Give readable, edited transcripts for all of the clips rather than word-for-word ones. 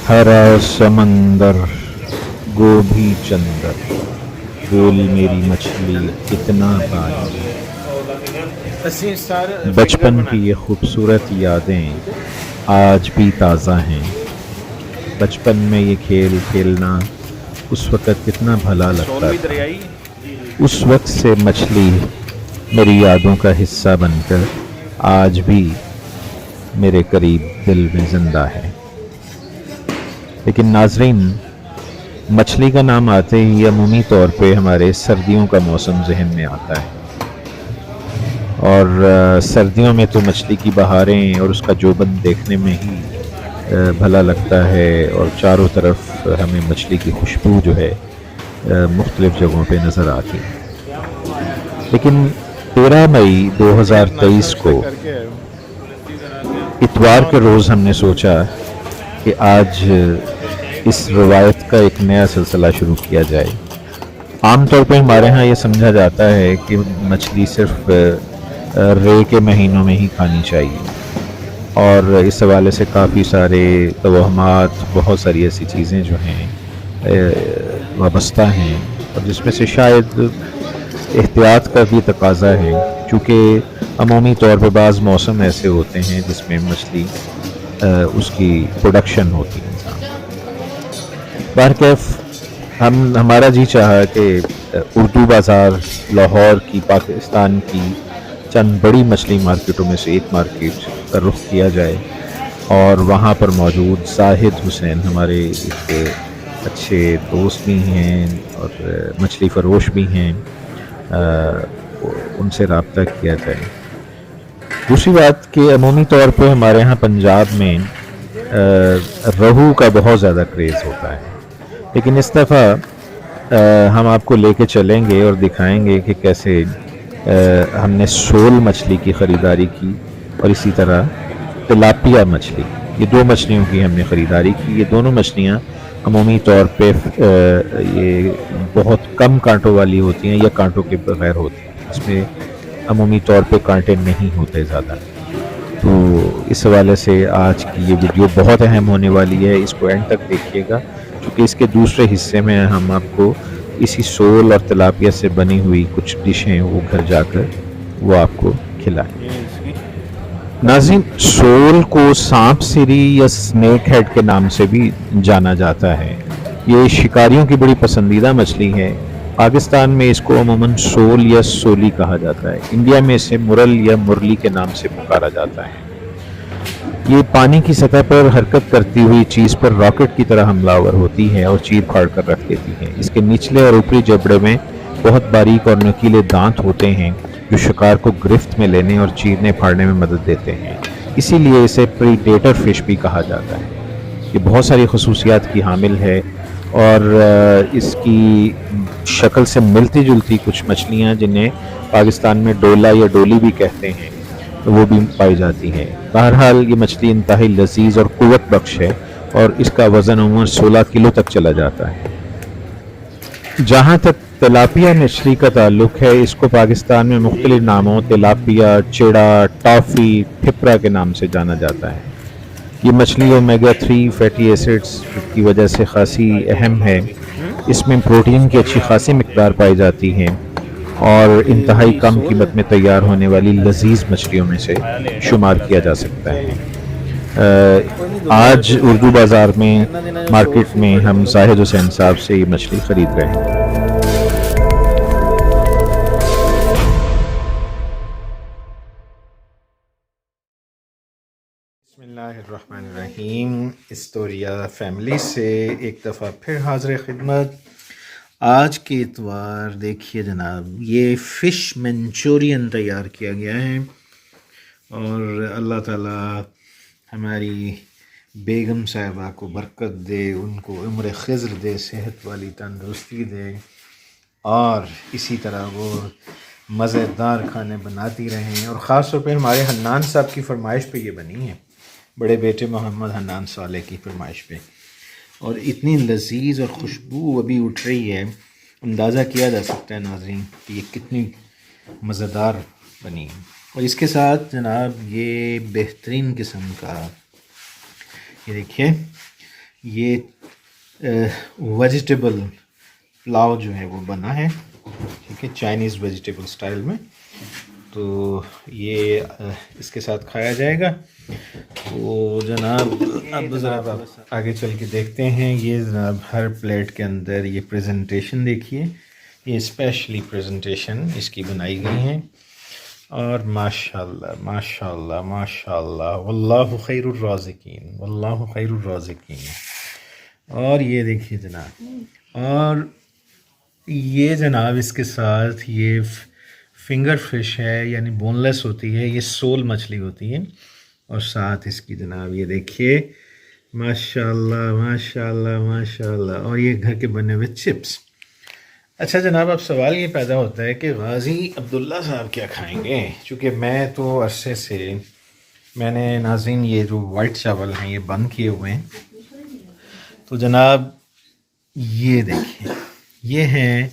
हरा समंदर गोभी चंदर बोल मेरी मछली कितना पानी। बचपन की ये खूबसूरत यादें आज भी ताज़ा हैं। बचपन में ये खेल खेलना उस वक़्त कितना भला लगता था। उस वक्त से मछली मेरी यादों का हिस्सा बनकर आज भी मेरे करीब दिल में ज़िंदा है। लेकिन नाज़रीन, मछली का नाम आते ही अमूमी तौर पे हमारे सर्दियों का मौसम जहन में आता है। और सर्दियों में तो मछली की बहारें और उसका जोबन देखने में ही भला लगता है, और चारों तरफ हमें मछली की खुशबू जो है मुख्तलिफ़ जगहों पे नज़र आती है। लेकिन 13 मई 2023 को इतवार के रोज़ हमने सोचा कि आज इस रवायत का एक नया सिलसिला शुरू किया जाए। आम तौर पे हमारे यहाँ ये समझा जाता है कि मछली सिर्फ रे के महीनों में ही खानी चाहिए, और इस हवाले से काफ़ी सारे तवहमात, बहुत सारी ऐसी चीज़ें जो हैं वाबस्ता हैं, और जिसमें से शायद एहतियात का भी तकाजा है, चूँकि अमूमी तौर पे बाज़ मौसम ऐसे होते हैं जिसमें मछली उसकी प्रोडक्शन होती है। बहरकैफ हमारा जी चाहा कि उर्दू बाज़ार लाहौर की, पाकिस्तान की चंद बड़ी मछली मार्केटों में से एक मार्केट का रुख किया जाए, और वहाँ पर मौजूद जाहिद हुसैन हमारे एक अच्छे दोस्त भी हैं और मछली फ़रोश भी हैं, उनसे रब्ता किया जाए। दूसरी बात कि अमूमी तौर पे हमारे यहाँ पंजाब में रहू का बहुत ज़्यादा क्रेज़ होता है, लेकिन इस दफ़ा हम आपको लेके चलेंगे और दिखाएंगे कि कैसे हमने शोल मछली की ख़रीदारी की, और इसी तरह तिलापिया मछली, ये दो मछलियों की हमने ख़रीदारी की। ये दोनों मछलियाँ अमूमी तौर पे ये बहुत कम कांटों वाली होती हैं या कांटों के बगैर होती हैं, इसमें अमूमी तौर पे कांटे नहीं होते ज़्यादा। तो इस हवाले से आज की ये वीडियो बहुत अहम होने वाली है, इसको एंड तक देखिएगा, क्योंकि इसके दूसरे हिस्से में हम आपको इसी सोल और तिलापिया से बनी हुई कुछ डिशें वो घर जाकर वो आपको खिलाएंगे। नाज़रीन, सोल को सांप सीरी या स्नेक हेड के नाम से भी जाना जाता है। ये शिकारियों की बड़ी पसंदीदा मछली है। पाकिस्तान में इसको अमूमन सोल या सोली कहा जाता है। इंडिया में इसे मुरल या मुरली के नाम से पुकारा जाता है। ये पानी की सतह पर हरकत करती हुई चीज़ पर रॉकेट की तरह हमलावर होती है और चीर फाड़ कर रख देती है। इसके निचले और ऊपरी जबड़े में बहुत बारीक और नुकीले दांत होते हैं जो शिकार को गिरफ्त में लेने और चीरने फाड़ने में मदद देते हैं। इसीलिए इसे प्रीडेटर फिश भी कहा जाता है। ये बहुत सारी खसूसियात की हामिल है, और इसकी शक्ल से मिलती जुलती कुछ मछलियाँ जिन्हें पाकिस्तान में डोला या डोली भी कहते हैं, वो भी पाई जाती हैं। बहरहाल ये मछली इंतहाई लजीज और कुव्वत बख्श है, और इसका वज़न उम्र 16 किलो तक चला जाता है। जहाँ तक तिलापिया मछली का ताल्लुक़ है, इसको पाकिस्तान में मुख्तलिफ नामों तिलापिया, चिड़ा, टॉफ़ी, ठिपरा के नाम से जाना जाता है। ये मछली ओमेगा 3 फैटी एसिड्स की वजह से खासी अहम है। इसमें प्रोटीन की अच्छी खासी मिकदार पाई जाती है, और इंतहाई कम कीमत में तैयार होने वाली लजीज मछलियों में से शुमार किया जा सकता है। आज उर्दू बाज़ार में मार्केट में हम जाहिद हुसैन साहब से ये मछली ख़रीद रहे हैं। बिस्मिल्लाहिर्रहमानिर्रहीम। इस्टोरिया फैमिली से एक दफ़ा फिर हाज़िर खिदमत। आज के इतवार देखिए जनाब, ये फ़िश मंचूरियन तैयार किया गया है, और अल्लाह ताला हमारी बेगम साहिबा को बरकत दे, उनको उम्र ख़िज़्र दे, सेहत वाली तंदुरुस्ती दे, और इसी तरह वो मज़ेदार खाने बनाती रहें। और ख़ास तौर पे हमारे हन्नान साहब की फरमाइश पे ये बनी है, बड़े बेटे मोहम्मद हन्नान साले की फरमाइश पे, और इतनी लजीज और खुशबू अभी उठ रही है, अंदाज़ा किया जा सकता है नाज़रीन कि ये कितनी मज़ेदार बनी है। और इसके साथ जनाब ये बेहतरीन किस्म का, ये देखिए, یہ ویجیٹیبل پلاؤ جو ہے وہ بنا ہے، ٹھیک ہے، چائنیز ویجیٹیبل اسٹائل میں. تو یہ اس کے ساتھ کھایا جائے گا. تو جناب اب ذرا آگے چل کے دیکھتے ہیں. یہ جناب ہر پلیٹ کے اندر یہ پریزنٹیشن دیکھیے، یہ اسپیشلی پریزنٹیشن اس کی بنائی گئی ہیں. اور ماشاءاللہ ماشاءاللہ ماشاءاللہ واللہ خیر الرازقین واللہ خیر الرازقین. اور یہ دیکھیے جناب، اور یہ جناب اس کے ساتھ یہ فنگر فش ہے، یعنی بون لیس ہوتی ہے، یہ سول مچھلی ہوتی ہے. اور ساتھ اس کی جناب یہ دیکھیے ماشاءاللہ ماشاءاللہ ماشاءاللہ. اور یہ گھر کے بنے ہوئے چپس. اچھا جناب، اب سوال یہ پیدا ہوتا ہے کہ غازی عبداللہ صاحب کیا کھائیں گے؟ چونکہ میں تو عرصے سے میں نے ناظرین یہ جو وائٹ چاول ہیں یہ بند کیے ہوئے ہیں. تو جناب یہ دیکھیں، یہ ہیں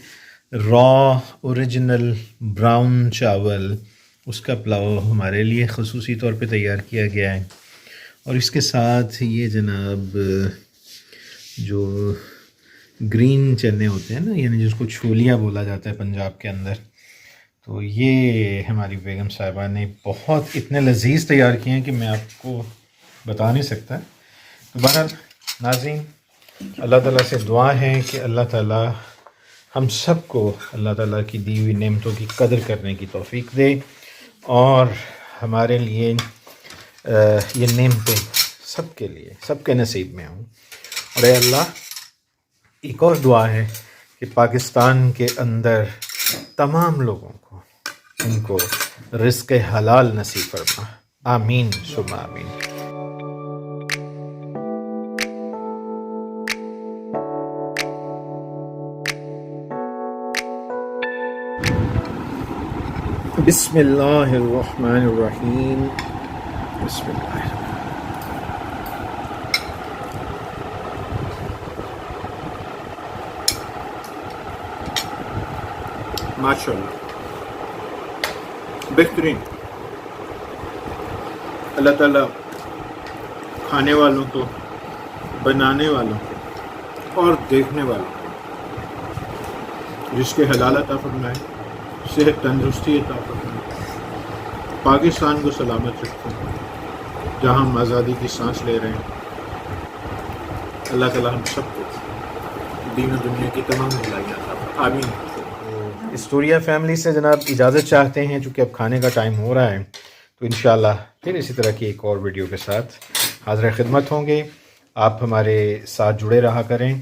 را اوریجنل براؤن چاول، اس کا پلاؤ ہمارے لیے خصوصی طور پہ تیار کیا گیا ہے. اور اس کے ساتھ یہ جناب جو گرین چنے ہوتے ہیں نا، یعنی جس کو چھولیاں بولا جاتا ہے پنجاب کے اندر، تو یہ ہماری بیگم صاحبہ نے بہت اتنے لذیذ تیار کیے ہیں کہ میں آپ کو بتا نہیں سکتا. تو بہرحال ناظرین، اللہ تعالیٰ سے دعا ہے کہ اللہ تعالیٰ ہم سب کو اللہ تعالیٰ کی دی ہوئی نعمتوں کی قدر کرنے کی توفیق دے، اور ہمارے لیے یہ نعمتیں سب کے لیے سب کے نصیب میں ہوں. اور اے اللہ، ایک اور دعا ہے کہ پاکستان کے اندر تمام لوگوں کو ان کو رزق حلال نصیب فرما. آمین ثم آمین. بسم اللہ الرحمن الرحیم. بسم اللہ. ماشاءاللہ بہترین. اللہ تعالیٰ کھانے والوں کو، بنانے والوں کو اور دیکھنے والوں کو جس کے حلال عطا فرمائے، صحت تندرستی عطا فرمائے، پاکستان کو سلامت رکھیں جہاں ہم آزادی کی سانس لے رہے ہیں. اللہ تعالیٰ ہم سب کو دین و دنیا کی تمام بھلائیاں عطا فرمائے. آمین. اسٹوریا فیملی سے جناب اجازت چاہتے ہیں، چونکہ اب کھانے کا ٹائم ہو رہا ہے. تو انشاءاللہ پھر اسی طرح کی ایک اور ویڈیو کے ساتھ حاضر خدمت ہوں گے. آپ ہمارے ساتھ جڑے رہا کریں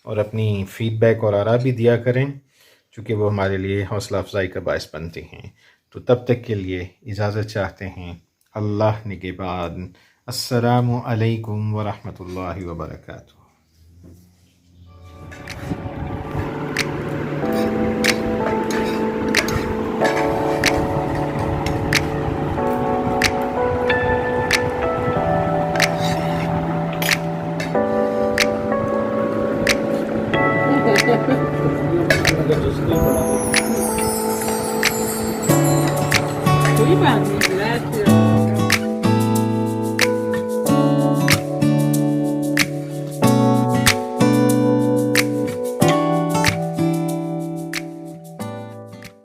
اور اپنی فیڈ بیک اور آراء بھی دیا کریں، چونکہ وہ ہمارے لیے حوصلہ افزائی کا باعث بنتی ہیں. تو تب تک کے لیے اجازت چاہتے ہیں. اللہ نگہبان. السلام علیکم ورحمۃ اللہ وبرکاتہ. کوئی بات نہیں.